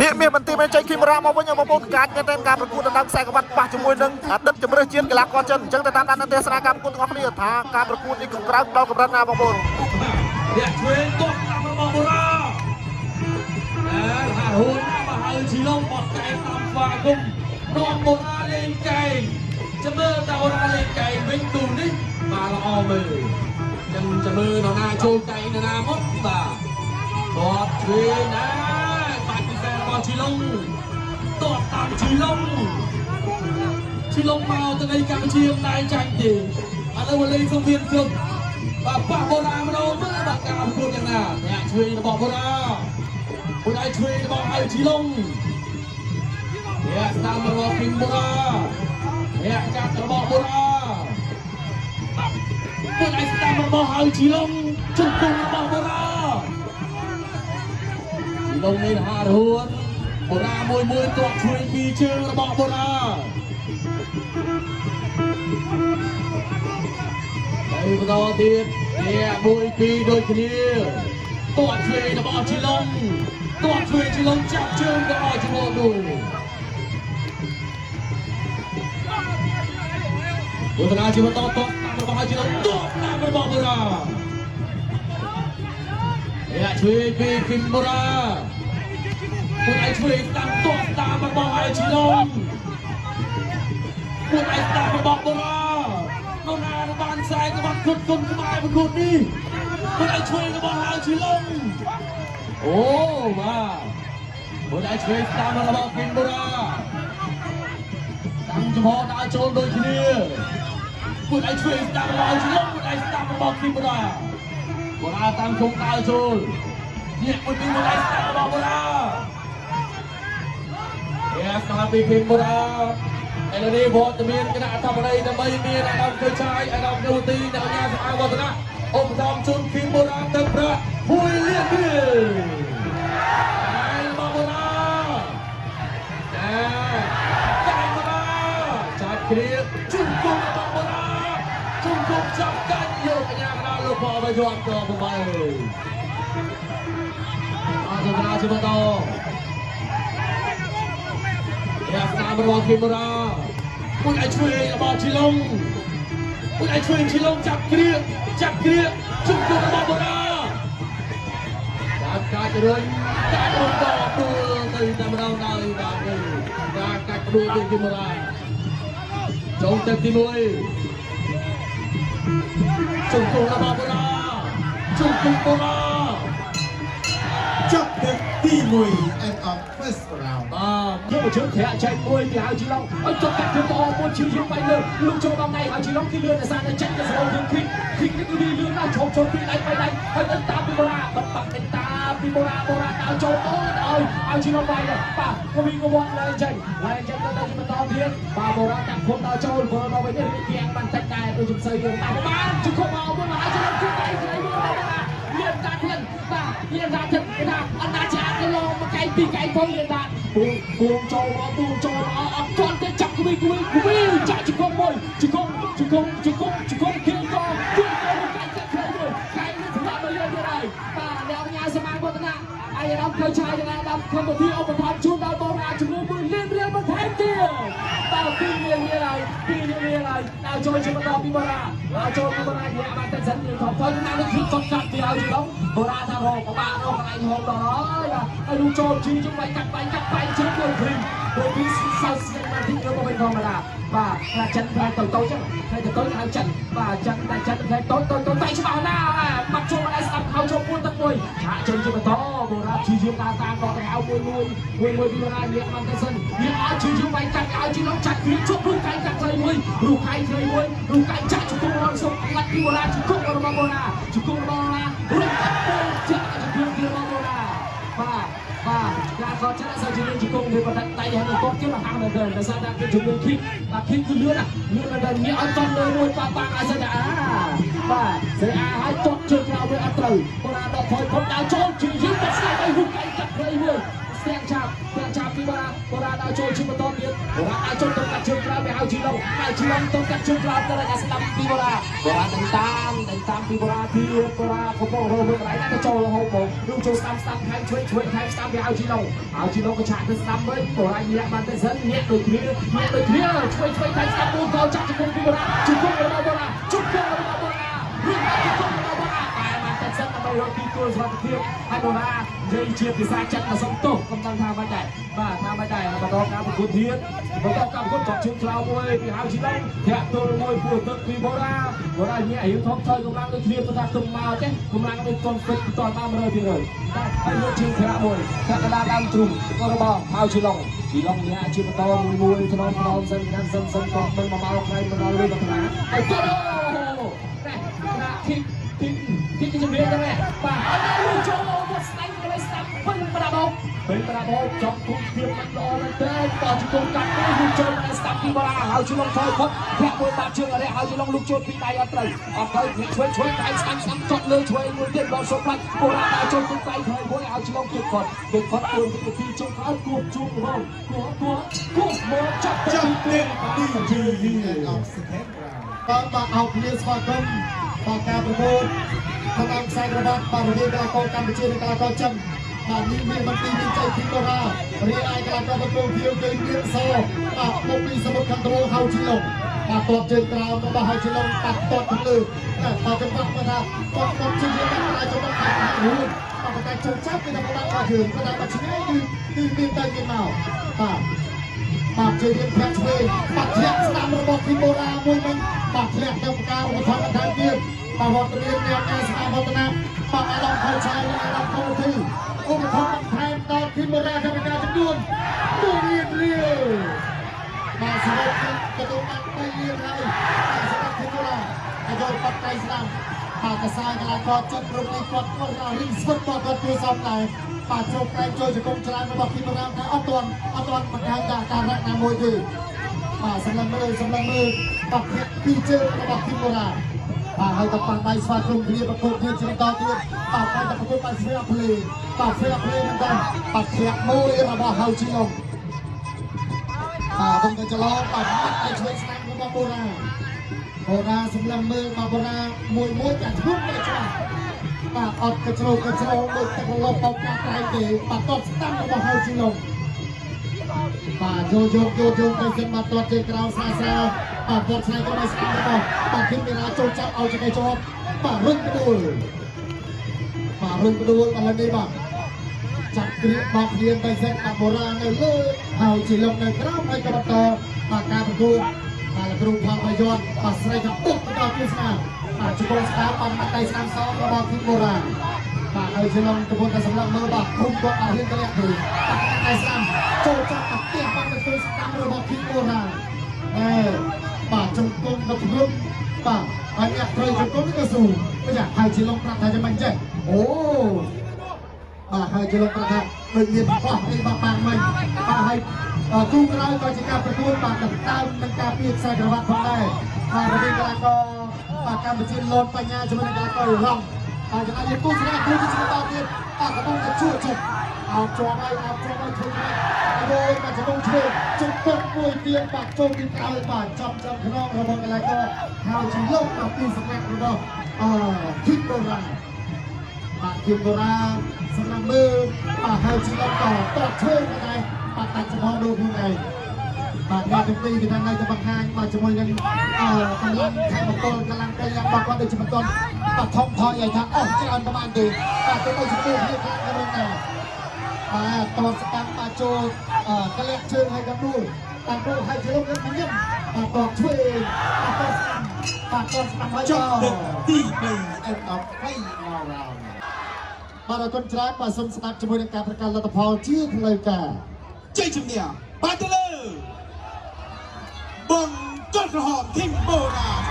នេះមានបន្ទាបចេញគីមរ៉ាមកវិញបងប្អូនការតែការប្រកួតដណ្ដើមខ្សែក្បាត់ប៉ះជាមួយនឹងអតីតជម្រើសជាតិកីឡាករចិនអញ្ចឹងទៅតាមដានទេសនាការប្រកួតទាំងអស់គ្នាថាការប្រកួតនេះក្រៅដល់កម្រិតណាបងប្អូនអ្នកជួយទាត់តាមរបស់បុរាហារូនមកហើយជីឡុងបោះកែតាមស្វាគមន៍នាំបុរាលេងកែចាំមើលតើបុរាលេងកែវិញទូនេះបាទល្អមើលចឹងចាំមើលនរណាចូលកែនរណាមកបាទគាត់ជួយណាបាច់ពិសេសរបស់ជីឡុងទាត់តាមជីឡុងមកទៅនៃកម្ពុជាមិនដែរចាញ់ទេឥឡូវលេងសុំមានជុំបាទប៉ះបុរាម្ដងមើលបាទការប្រកួតយ៉ាងណាអ្នកជួយរបស់បុរាមួយដៃជួយរបស់អៅជីឡុងអ្នកស្ដាំរបស់គីមបុរាអ្នកកាត់របស់បុរាមួយដៃស្ដាំរបស់អៅជីឡុងជង្គង់របស់បុរាជីឡុងនេះហារួនបុរាមួយទក់ជួយពីជើងរបស់បុរាហើយបន្តទៀតអ្នក1 2ដូចគ្នាតួឆ្វេងរបស់ជីឡុងតួឆ្វេងជីឡុងចាប់ជើងរបស់ជីឡុងនោះបុរាជីវតតតាមរបស់ជីឡុងតតាមរបស់បុរាអ្នកឆ្វេងពីគីមបុរាពួកឯងឆ្វេងតាមតតាមរបស់ឯងជីឡុងពួកឯងតាមរបស់បុរានរណាបានខ្សែក្បាត់គុតគុំក្បែរប្រកួតនេះពួកឯងឆ្វេងរបស់ឯងជីឡុងអូបាទពួកឯងឆ្វេងតាមរបស់គីមបុរាតាំងចំហដើរចូលដូចគ្នាពួកឯងឆ្វេងតាមរបស់ជីឡុងពួកឯងតាមរបស់គីមបុរាតាមជុំដើរចូលនេះពួកឯងតាមរបស់បុរាស្ដាប់ពីគីមបុរាឥឡូវនេះវត្តមានគណៈអធិបតីដើម្បីមានអាដាមធ្វើឆាយអាដាមយុវទីអ្នកអាជ្ញាសម្អាតវឌ្ឍនៈឧបត្ថម្ភជូនគីមបុរាទឹកប្រាក់1 លានរៀលហើយមកបុរាតែបុរាចាប់គ្រាជុំគុំមកបុរាជុំគុំចាប់កាច់យកអាជ្ញាកណ្ដាលលោកបបយន់ក៏ប្របាយអរគុណជាបន្តអ្នកស្ដាប់របស់គីមបុរាពួកឯងជួយរបស់ជីឡុងពួកឯងជួយជីឡុងចាប់គ្រាជុំគុំរបស់បុរាចាប់កាច់រុញកាច់រុញតទៅតែម្ដងដល់បាទការកាច់ព្រួយពីគីមបុរាចូលទៅទី1ជុំគុំរបស់បុរាជុំគុំបុរាចាប់ទឹកទី1 end of first round យកមកជើងធាក់ចែកមួយពីហៅជីឡុងឲ្យចុះកាត់ជើងល្អមួយជឿយើងបាយលើលោកចូលដល់ណៃហៅជីឡុងគឺលឿនអាសាតែចាក់ទៅស្រួលយើងគិតនេះគឺវាលឿនណាស់ចូលពីដៃបាយដៃហើយទៅតាមពីបុរាបាត់ទៅតាមពីបុរាដើរចូលអូនឲ្យជីឡុងបាយបាទក៏វាក៏វត្តឡើងចេញទៅបន្តទៀតបាទបុរាតាមខុំដល់ចូលបុរាដល់វិញនេះវាបានតែតែដូចជំសើយើងតាមបានជុំមកមកហៅជីឡុងគឺដៃស្រីមកលៀនតាធានបាទលៀនតាធានណាអត់ណាចាក់ទៅលោកមកកៃពីកៃផងលៀនតាគួងចូលមកអត់ទាន់ទៅចាប់គវីចាក់ជង្គង់មួយជង្គង់គៀងក៏គៀងក៏កៃទៅខ្លីមួយកៃនេះសម្រាប់មកយកទៅហើយបាទអ្នកអញ្ញាសមាវឌ្ឍនៈអាយដាំធ្វើឆាយយ៉ាងណាដាំក្នុងពិធីឧបត្ថម្ភជូនដល់បងអាជំនួយ1 លានរៀលបន្ថែមទៀតបាទ2 លានរៀលហើយដល់ចូលជាបន្តពីបុរាចូលពីបុរាយកបានតែសិនយើងថតទៅណានឹងគឺគាត់កាត់ពីឲ្យជីឡុងបុរាថារកកបាក់រកកន្លែងហូបដល់ហើយហើយនោះចូលជីជុំបាយកាត់បាយជើងមួយព្រីមព្រោះពីសៅស្នឹងមកទីយកមកវិញធម្មតាបាទថាចិនផ្លែតូចចឹងហើយទៅហៅចិនបាទចិនតែចិនផ្លែតូចតែច្បាស់ណាបាត់ចូលមកឲ្យស្ដាប់ហៅចូលពួនទឹកមួយឆាកចេញជាបន្តបុរាជីយើងតាមដល់ទៅហៅមួយពីបុរាយកបានតែសិនយើងឲ្យជីយើងបាយកាត់ឲ្យជីឡុងចាត់គ្រឿងជប់រួចកៃកាត់ខ្លីមួយរូបកៃខ្លីមួយរូបកៃចាក់ជង្គង់រងសុំឡាត់ពីបុរាជង្គង់របស់បុរាជង្គង់របស់បុរារួចកាត់ពោចាក់ជង្គង់របស់បុរាបាទការខចាក់សជាជង្គង់វាបដិដៃហើយគាត់ជាមហាមែនទេដោយសារតែគេជំនួយគីបាទគីគឺលឿនមែនទេមានអត់តន់លើមួយបាក់អាសិនបាទស្រីអាឲ្យទាត់ជើងក្រៅវាអត់ត្រូវបុរាដកថយផុតដល់ចូលជាយើងទៅស្ដាប់ឲ្យរូបកៃកាត់ខ្លីមួយស្ទះឆាបពីបុរា ដល់ចូលជាបន្តទៀតបុរាណអាចចូលទៅកាត់ជើងក្រោយទៅឲ្យជីឡុងទៅកាត់ជើងក្រោយទៅឲ្យស្ដាប់ពីបុរាណតាមពីបុរាណទៀតបុរាណកំពុងរកមើលកន្លែងណាទៅចូលរហូតមកលោកចូលស្ដាប់ថែមជួយថែមស្ដាប់វាឲ្យជីឡុងក៏ឆាក់ទៅស្ដាប់វិញបុរាណញាក់បានទៅសិនញាក់ដូចគ្នាជួយថែមស្ដាប់គោលចាក់ជង្គង់ពីបុរាណជង្គង់របស់បុរាណរឿងជង្គង់របស់បុរាណតែបានតែសិនដើម្បីរកទីទួលសុវត្ថិភាពហើយបុរាណនិយាយជាភាសាចិនមកសុំទោសកំដៅថាមិនដែរបាទថាមិនដែរបន្តការប្រកួតទៀតបន្តការប្រកួតចប់ជើងក្រោយមួយពីហៅជីឡុងធាក់ទល់មួយព្រោះទឹកពីបុរាណញាក់រៀងធំថយកម្លាំងដូចគ្នាប៉ុន្តែទុំមកចេះកម្លាំងដូចកងហ្វិតបន្តមក100%ហើយយកជើងធាក់មួយធាក់កណ្ដាលដើមទ្រូងក៏របស់ហៅជីឡុងញាក់ជាបន្តមួយថ្នមសិនក៏មិនមកមកថ្ងៃមិនដល់លុយទៅណាហើយចូលណាគិតជំរាបទៅបាទអត់ចូលមកស្ដាយទៅស្ដាប់ពេញប្រដាប់ចង់គុំភាពមិនល្អទេតោះជង្គង់កាត់ទៅលោកចូលមកស្ដាប់ពីបុរាណហើយជុំថយផុតធាក់មួយបាត់ជើងអរិយហើយជុំលោកចូលពីដៃអត់ត្រូវជួយដៃស្ដាំចត់លើជួយមួយទៀតដល់សុំផ្លាច់បុរាណដល់ចូលពីដៃហើយមួយឲ្យជុំគិតគាត់គួរវិធីជុំហើយគួបជួបរងគួបមកចាប់ទី2 of second round បាទអោបលាស្វាគមន៍បាទការប្រកួតក្នុងខ្សែក្រវ៉ាត់បាទរវាងកីឡាករកម្ពុជានិងកីឡាករចិនបាទនេះមានបន្ទីមានចៃធីបូរ៉ារីឯកីឡាករប្រកួតភៀវគឺមានសបាទមកពីសមុទ្រខាងត្បូងហៅជីឡុងបាទតបជើងក្រោមរបស់ហៅជីឡុងបាទតបខាងលើបាទចំបាក់បាទតបជើងលើបាទចំបាក់ខាងរួចបាទតែចូលចាប់គឺដល់បាទជើងបាទបាត់ឆ្ងាយគឺមានតែមានមកបាទជើងមានប្រាក់ឆ្វេងបាទធ្លាក់ស្ដាំរបស់ធីបូរ៉ាមួយវិញបាទធ្លាក់ទៅការឧបត្ថម្ភបន្ថែមទៀតបាទវត្តមានអ្នកការស្ដាប់វត្តនាបាទអាដាមខលឆៃនិងអាដាមខលធីឧបត្ថម្ភបន្ថែមដល់ធីបូរ៉ាកម្មការចំនួន2លានរៀលបាទសម្រាប់កតុបាន3លានហើយសម្រាប់ធីបូរ៉ាឲ្យយកបាត់ដៃស្ដាំបាទកសាយកីឡាករចិត្តគ្រប់នេះគាត់រីស្វិតគាត់ជួយសំដែរបាទចូលប្រែចូលជង្គង់ច្រើនរបស់ធីបូរ៉ាតែអត់ទាន់បង្ហាញការរកណាមួយទេបាទសម្រាប់មើលបាទពីជើងរបស់ធីបូរ៉ាបាទហើយក៏ប៉ះដៃស្វាគមន៍គ្នាប្រកបគ្នាជាបន្តទៀតបាទតែប្រកបបានស្វែងភ្លេមែនតើបាទធាក់មួយរបស់ហៅជីឡុងបាទទៅចលោបាទឲ្យជួយស្ដាំរបស់បុរាសម្រាប់មើលបាទបុរាមួយតែឈប់តែច្បាស់បាទអត់កជ្រោដូចទឹកលបបោកការក្រៃទេបាទតបស្ដាំរបស់ហៅជីឡុងបាទយកទៅសិនបាទតបជើងក្រោមស្រាបាទវត្តឆ្នៃក៏មិនស្ដាប់របស់បាទគិតមានអាចចូលចាប់ឲ្យចង្កេះជាប់បាទរុញផ្ដួលឥឡូវនេះបាទចាប់គ្រាបោកគ្នាទៅសិនបាទបុរាណនៅលើហើយជីឡុងនៅក្រោមហើយក៏បន្តបាទការប្រកួតបាទលោកគ្រូផលប្រយុទ្ធបាទស្រីក៏ពុកទៅដល់ទស្សនាបាទជង្គង់ស្ដាប់បាទមកដៃស្ដាំសងរបស់ធីបូរ៉ាបាទហើយជីឡុងកំពុងតែសម្រាប់មើលបាទគុំគាត់អត់ហ៊ានទៅលាក់ទេបាទដៃស្ដាំចូលចាប់តាផ្ទះបាទទៅស្ដាំរបស់ធីបូរ៉ាបាទជង្គង់ដល់ព្រឹកបាទហើយអ្នកត្រូវជង្គង់នេះក៏ស៊ូបាទហើយជីឡុងប្រាប់ថាយ៉ាងម៉េចចេះអូបាទហើយជីឡុងប្រាប់ថាដូចមានបោះនេះបាទបានមិញបាទហើយគូក្រោយក៏ជាការប្រកួតបាទដណ្ដើមនឹងការពារខ្សែក្រវ៉ាត់ផងដែរបាទរវាងកីឡាករបាទកម្ពុជាលនបញ្ញាជាមួយនឹងកីឡាកររងហើយចំណែកទស្សនៈគូជាបន្តទៀតបាទកំពុងតែជួចចិត្តអោបជាប់ធ្វើហើយបាទជង្គង់ធ្វើជង្គង់មួយទៀតបាទចូលពីក្រោយបាទចំខ្នងរបស់កីឡាករហើយជាលោកមកពីសម្រាប់របស់ធីបូរ៉ាបាទធីបូរ៉ាសម្រាប់មើលបាទហើយជាលោកក៏តបធ្វើដែរបាទតាច់ចំហដូចខ្លួនឯងបាទអ្នកទាំងពីរគេថានៅតែបង្ហាញបាទជាមួយនឹងកម្លាំងខាងបង្គោលកម្លាំងកាយយ៉ាងបាក់គាត់ដូចជាមិនទាន់បាទធំថយឲ្យថាអស់ច្រើនប្រហែលទេបាទទៅដូចជាគ្នាខ្លាំងណាស់ណាបាទតស្ដាំបាទចូលកលិះជើងឲ្យដល់ដួលបាទចូលឲ្យជើងនឹងញឹមបាទជួយបាទស្ដាំឲ្យចប់ទី3 end of final round បាទអរគុណច្រើនបាទសូមស្ដាប់ជាមួយនឹងការប្រកាសលទ្ធផលជាផ្លូវការជ័យជំនះបាទទៅលើបងកូនក្រហមធីបូរ៉ា